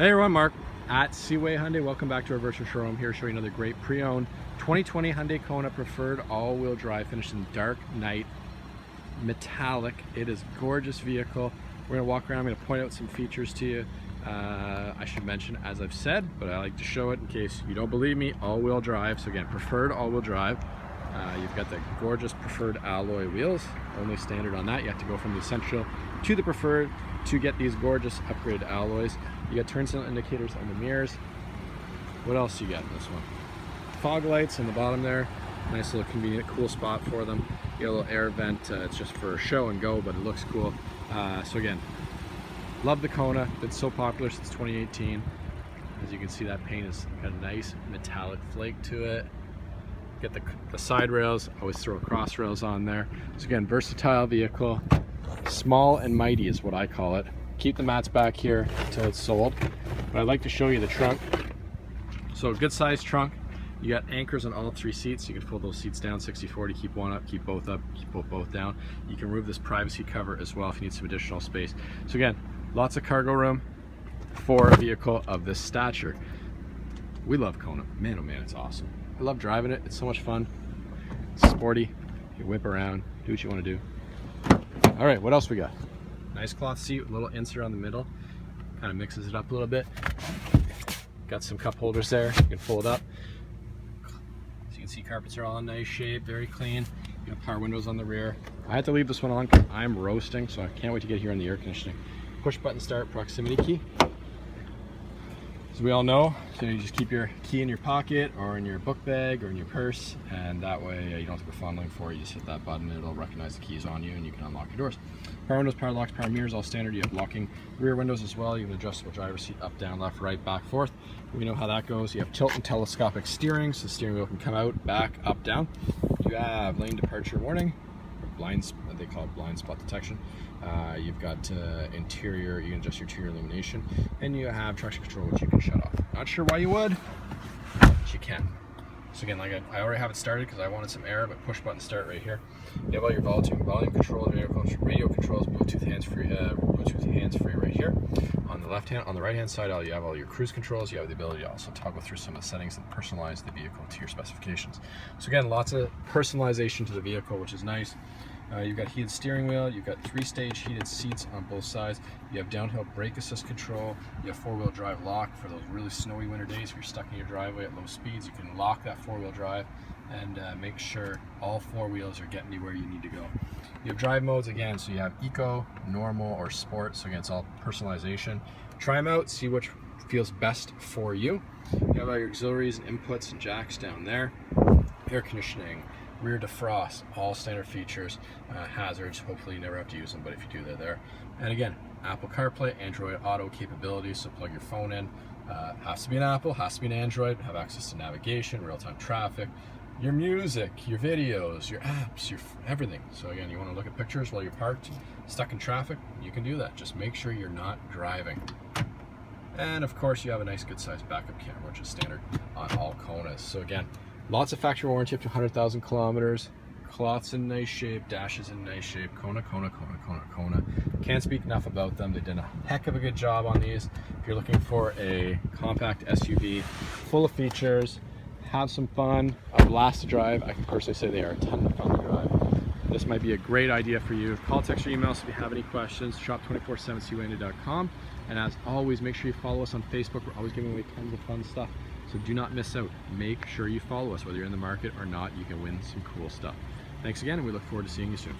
Hey everyone, Mark at Seaway Hyundai. Welcome back to our virtual showroom. Here showing another great pre-owned 2020 Hyundai Kona Preferred all-wheel drive, finished in dark night metallic. It is a gorgeous vehicle. We're gonna walk around. I'm gonna point out some features to you. I should mention, as I've said, but I like to show it in case you don't believe me, all-wheel drive. So again, preferred all-wheel drive. You've got the gorgeous preferred alloy wheels, only standard on that. You have to go from the essential to the preferred to get these gorgeous upgraded alloys. You got turn signal indicators on the mirrors. What else you got in this one? Fog lights on the bottom there. Nice little convenient, cool spot for them. You got a little air vent. It's just for show and go, but it looks cool. So again, love the Kona. Been so popular since 2018. As you can see, that paint has got a nice metallic flake to it. Get the side rails. Always throw cross rails on there. So again, versatile vehicle. Small and mighty is what I call it. Keep the mats back here until it's sold. But I'd like to show you the trunk. So good sized trunk. You got anchors on all three seats. You can pull those seats down 60-40, keep one up, keep both both down. You can remove this privacy cover as well if you need some additional space. So again, lots of cargo room for a vehicle of this stature. We love Kona. Man, oh man, it's awesome. I love driving it. It's so much fun. It's sporty. You whip around, do what you want to do. All right, what else we got? Nice cloth seat, little insert on the middle. Kind of mixes it up a little bit. Got some cup holders there. You can pull it up. So you can see carpets are all in nice shape, very clean. You got power windows on the rear. I had to leave this one on because I'm roasting, so I can't wait to get here on the air conditioning. Push button start, proximity key. As we all know, so you just keep your key in your pocket or in your book bag or in your purse, and that way you don't have to go fondling for it. You just hit that button and it'll recognize the keys on you and you can unlock your doors. Power windows, power locks, power mirrors, all standard. You have locking rear windows as well. You have an adjustable driver's seat, up, down, left, right, back, forth. We know how that goes. You have tilt and telescopic steering, so the steering wheel can come out, back, up, down. You have lane departure warning, blinds, they call it blind spot detection. You've got interior, you can adjust your interior illumination, and you have traction control, which you can shut off. Not sure why you would, but you can. So again, like I already have it started because I wanted some air, but push button start right here. You have all your volume control, radio controls, Bluetooth hands-free right here. On the right hand side, you have all your cruise controls. You have the ability to also toggle through some of the settings and personalize the vehicle to your specifications. So again, lots of personalization to the vehicle, which is nice. You've got heated steering wheel, you've got 3-stage heated seats on both sides, you have downhill brake assist control, you have 4-wheel drive lock for those really snowy winter days. If you're stuck in your driveway at low speeds, you can lock that 4-wheel drive and make sure all 4 wheels are getting you where you need to go. You have drive modes again, so you have eco, normal, or sport, so again, it's all personalization. Try them out, see which feels best for you. You have all your auxiliaries and inputs and jacks down there. Air conditioning, rear defrost, all standard features. Hazards, hopefully you never have to use them, but if you do, they're there. And again, Apple CarPlay, Android Auto capabilities, so plug your phone in. Has to be an Apple, has to be an Android, have access to navigation, real-time traffic, your music, your videos, your apps, your everything. So again, you want to look at pictures while you're parked, stuck in traffic, you can do that. Just make sure you're not driving. And of course, you have a nice good sized backup camera, which is standard on all Konas. So again, lots of factory warranty up to 100,000 kilometers. Cloth's in nice shape, dash is in nice shape. Kona, Kona, Kona, Kona, Kona. Can't speak enough about them. They did a heck of a good job on these. If you're looking for a compact SUV full of features, have some fun, a blast to drive, I can personally say they are a ton of fun to drive. This might be a great idea for you. Call, text, or email us if you have any questions. Shop247seawayhyundai.com. And as always, make sure you follow us on Facebook. We're always giving away tons of fun stuff. So do not miss out. Make sure you follow us. Whether you're in the market or not, you can win some cool stuff. Thanks again, and we look forward to seeing you soon.